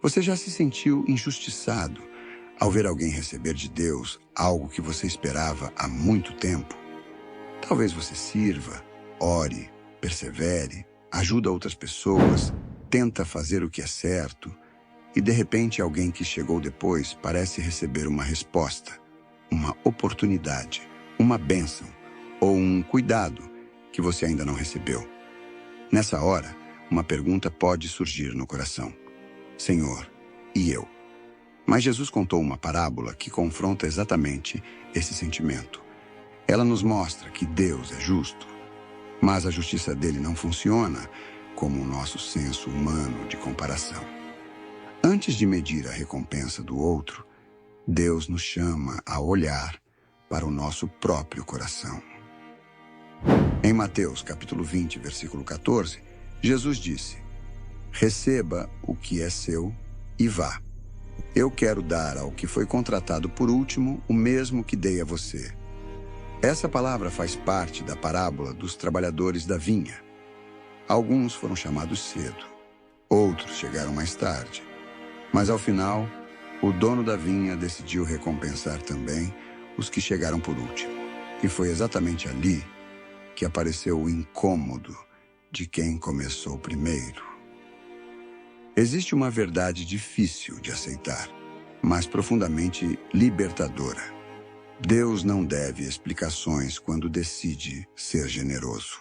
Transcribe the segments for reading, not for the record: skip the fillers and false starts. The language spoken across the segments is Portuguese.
Você já se sentiu injustiçado ao ver alguém receber de Deus algo que você esperava há muito tempo? Talvez você sirva, ore, persevere, ajuda outras pessoas, tenta fazer o que é certo, e de repente alguém que chegou depois parece receber uma resposta, uma oportunidade, uma bênção ou um cuidado que você ainda não recebeu. Nessa hora, uma pergunta pode surgir no coração: Senhor, e eu? Mas Jesus contou uma parábola que confronta exatamente esse sentimento. Ela nos mostra que Deus é justo, mas a justiça dele não funciona como o nosso senso humano de comparação. Antes de medir a recompensa do outro, Deus nos chama a olhar para o nosso próprio coração. Em Mateus capítulo 20, versículo 14, Jesus disse: Receba o que é seu e vá. Eu quero dar ao que foi contratado por último o mesmo que dei a você. Essa palavra faz parte da parábola dos trabalhadores da vinha. Alguns foram chamados cedo, outros chegaram mais tarde. Mas ao final, o dono da vinha decidiu recompensar também os que chegaram por último. E foi exatamente ali que apareceu o incômodo de quem começou primeiro. Existe uma verdade difícil de aceitar, mas profundamente libertadora. Deus não deve explicações quando decide ser generoso.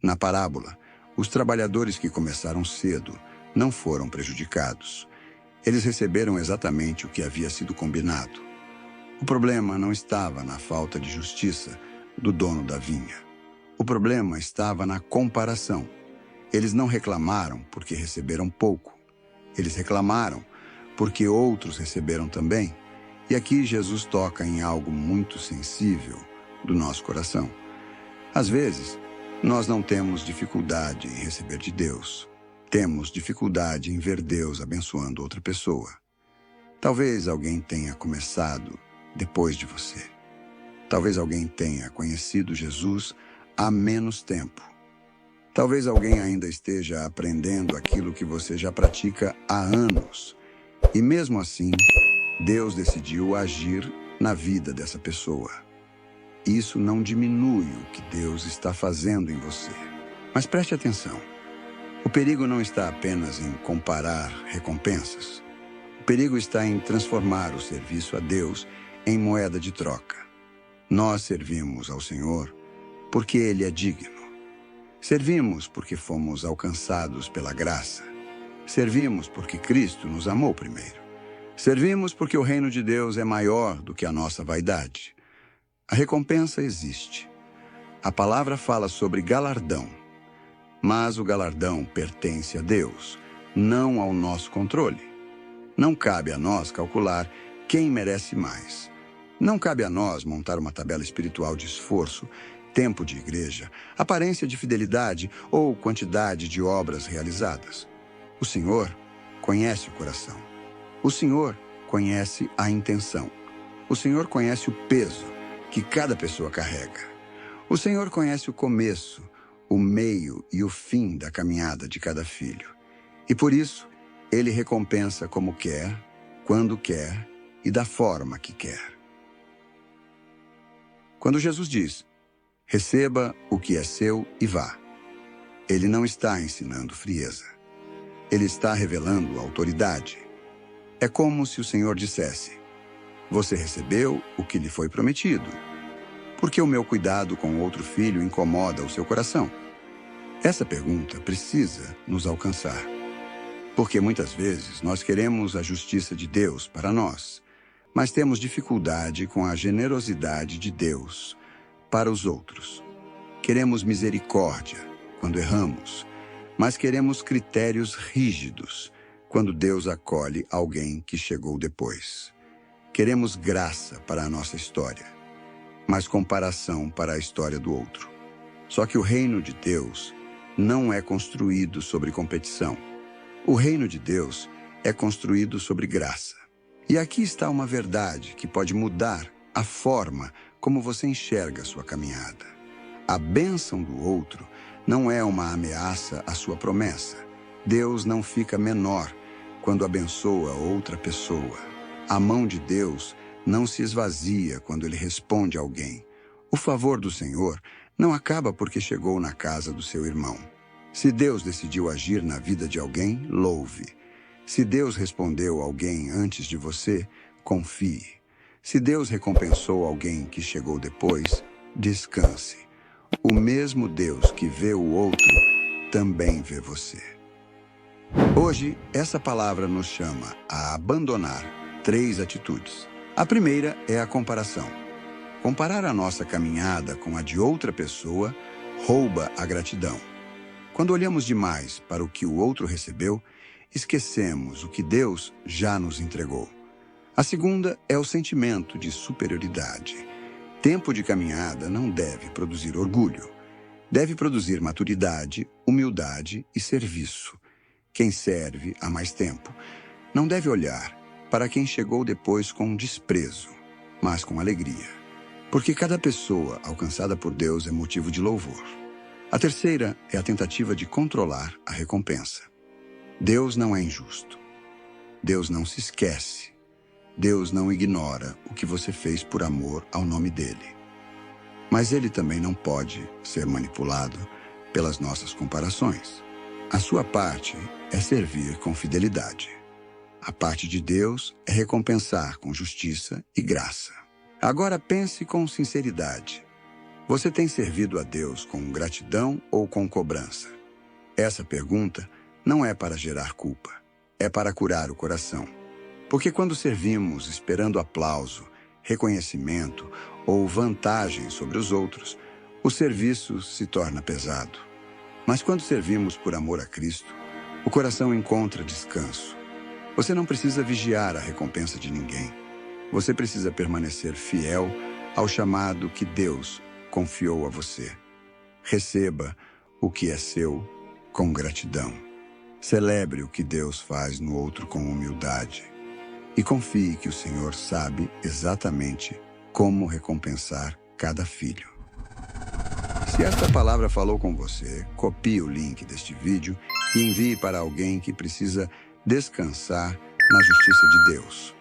Na parábola, os trabalhadores que começaram cedo não foram prejudicados. Eles receberam exatamente o que havia sido combinado. O problema não estava na falta de justiça do dono da vinha. O problema estava na comparação. Eles não reclamaram porque receberam pouco. Eles reclamaram porque outros receberam também. E aqui Jesus toca em algo muito sensível do nosso coração. Às vezes, nós não temos dificuldade em receber de Deus. Temos dificuldade em ver Deus abençoando outra pessoa. Talvez alguém tenha começado depois de você. Talvez alguém tenha conhecido Jesus há menos tempo. Talvez alguém ainda esteja aprendendo aquilo que você já pratica há anos. E mesmo assim, Deus decidiu agir na vida dessa pessoa. Isso não diminui o que Deus está fazendo em você. Mas preste atenção. O perigo não está apenas em comparar recompensas. O perigo está em transformar o serviço a Deus em moeda de troca. Nós servimos ao Senhor porque Ele é digno. Servimos porque fomos alcançados pela graça. Servimos porque Cristo nos amou primeiro. Servimos porque o reino de Deus é maior do que a nossa vaidade. A recompensa existe. A palavra fala sobre galardão. Mas o galardão pertence a Deus, não ao nosso controle. Não cabe a nós calcular quem merece mais. Não cabe a nós montar uma tabela espiritual de esforço, tempo de igreja, aparência de fidelidade ou quantidade de obras realizadas. O Senhor conhece o coração. O Senhor conhece a intenção. O Senhor conhece o peso que cada pessoa carrega. O Senhor conhece o começo, o meio e o fim da caminhada de cada filho. E por isso, Ele recompensa como quer, quando quer e da forma que quer. Quando Jesus diz: receba o que é seu e vá, Ele não está ensinando frieza. Ele está revelando autoridade. É como se o Senhor dissesse: você recebeu o que lhe foi prometido. Por que o meu cuidado com outro filho incomoda o seu coração? Essa pergunta precisa nos alcançar. Porque muitas vezes nós queremos a justiça de Deus para nós, mas temos dificuldade com a generosidade de Deus para os outros. Queremos misericórdia quando erramos, mas queremos critérios rígidos quando Deus acolhe alguém que chegou depois. Queremos graça para a nossa história, mas comparação para a história do outro. Só que o reino de Deus não é construído sobre competição. O reino de Deus é construído sobre graça. E aqui está uma verdade que pode mudar a forma como você enxerga a sua caminhada. A bênção do outro não é uma ameaça à sua promessa. Deus não fica menor quando abençoa outra pessoa. A mão de Deus não se esvazia quando ele responde a alguém. O favor do Senhor não acaba porque chegou na casa do seu irmão. Se Deus decidiu agir na vida de alguém, louve. Se Deus respondeu a alguém antes de você, confie. Se Deus recompensou alguém que chegou depois, descanse. O mesmo Deus que vê o outro também vê você. Hoje, essa palavra nos chama a abandonar 3 atitudes. A primeira é a comparação. Comparar a nossa caminhada com a de outra pessoa rouba a gratidão. Quando olhamos demais para o que o outro recebeu, esquecemos o que Deus já nos entregou. A segunda é o sentimento de superioridade. Tempo de caminhada não deve produzir orgulho. Deve produzir maturidade, humildade e serviço. Quem serve há mais tempo não deve olhar para quem chegou depois com desprezo, mas com alegria. Porque cada pessoa alcançada por Deus é motivo de louvor. A terceira é a tentativa de controlar a recompensa. Deus não é injusto. Deus não se esquece. Deus não ignora o que você fez por amor ao nome dele. Mas ele também não pode ser manipulado pelas nossas comparações. A sua parte é servir com fidelidade. A parte de Deus é recompensar com justiça e graça. Agora pense com sinceridade. Você tem servido a Deus com gratidão ou com cobrança? Essa pergunta não é para gerar culpa, é para curar o coração. Porque quando servimos esperando aplauso, reconhecimento ou vantagem sobre os outros, o serviço se torna pesado. Mas quando servimos por amor a Cristo, o coração encontra descanso. Você não precisa vigiar a recompensa de ninguém. Você precisa permanecer fiel ao chamado que Deus confiou a você. Receba o que é seu com gratidão. Celebre o que Deus faz no outro com humildade. E confie que o Senhor sabe exatamente como recompensar cada filho. Se esta palavra falou com você, copie o link deste vídeo e envie para alguém que precisa descansar na justiça de Deus.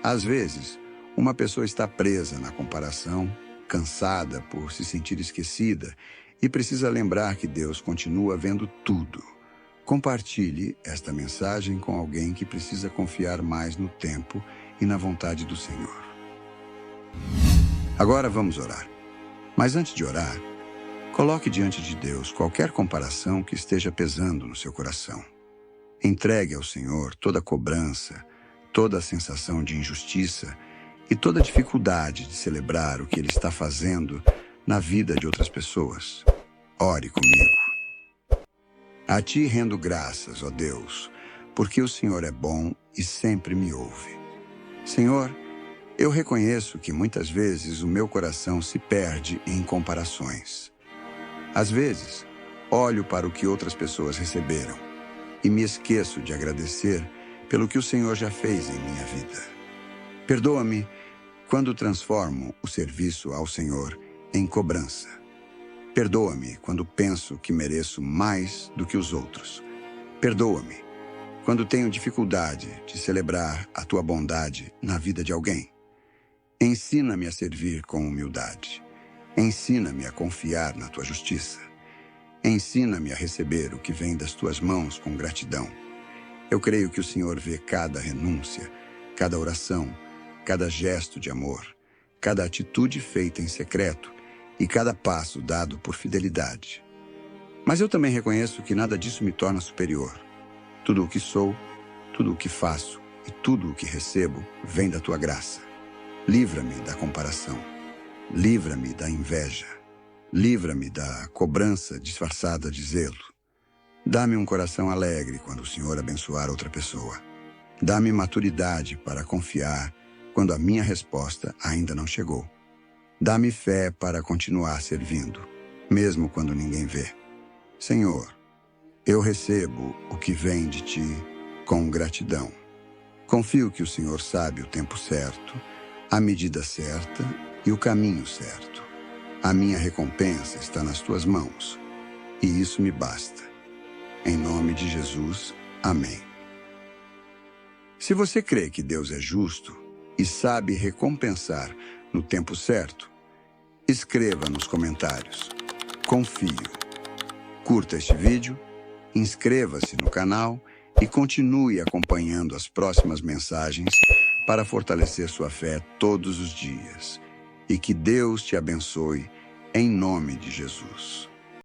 Às vezes, uma pessoa está presa na comparação, cansada por se sentir esquecida e precisa lembrar que Deus continua vendo tudo. Compartilhe esta mensagem com alguém que precisa confiar mais no tempo e na vontade do Senhor. Agora vamos orar. Mas antes de orar, coloque diante de Deus qualquer comparação que esteja pesando no seu coração. Entregue ao Senhor toda a cobrança, toda a sensação de injustiça e toda a dificuldade de celebrar o que Ele está fazendo na vida de outras pessoas. Ore comigo. A Ti rendo graças, ó Deus, porque o Senhor é bom e sempre me ouve. Senhor, eu reconheço que muitas vezes o meu coração se perde em comparações. Às vezes, olho para o que outras pessoas receberam e me esqueço de agradecer pelo que o Senhor já fez em minha vida. Perdoa-me quando transformo o serviço ao Senhor em cobrança. Perdoa-me quando penso que mereço mais do que os outros. Perdoa-me quando tenho dificuldade de celebrar a Tua bondade na vida de alguém. Ensina-me a servir com humildade. Ensina-me a confiar na Tua justiça. Ensina-me a receber o que vem das Tuas mãos com gratidão. Eu creio que o Senhor vê cada renúncia, cada oração, cada gesto de amor, cada atitude feita em secreto e cada passo dado por fidelidade. Mas eu também reconheço que nada disso me torna superior. Tudo o que sou, tudo o que faço e tudo o que recebo vem da Tua graça. Livra-me da comparação. Livra-me da inveja. Livra-me da cobrança disfarçada de zelo. Dá-me um coração alegre quando o Senhor abençoar outra pessoa. Dá-me maturidade para confiar quando a minha resposta ainda não chegou. Dá-me fé para continuar servindo, mesmo quando ninguém vê. Senhor, eu recebo o que vem de Ti com gratidão. Confio que o Senhor sabe o tempo certo, a medida certa e o caminho certo. A minha recompensa está nas Tuas mãos, e isso me basta. Em nome de Jesus, amém. Se você crê que Deus é justo e sabe recompensar no tempo certo, escreva nos comentários: confio. Curta este vídeo, inscreva-se no canal e continue acompanhando as próximas mensagens para fortalecer sua fé todos os dias. E que Deus te abençoe em nome de Jesus.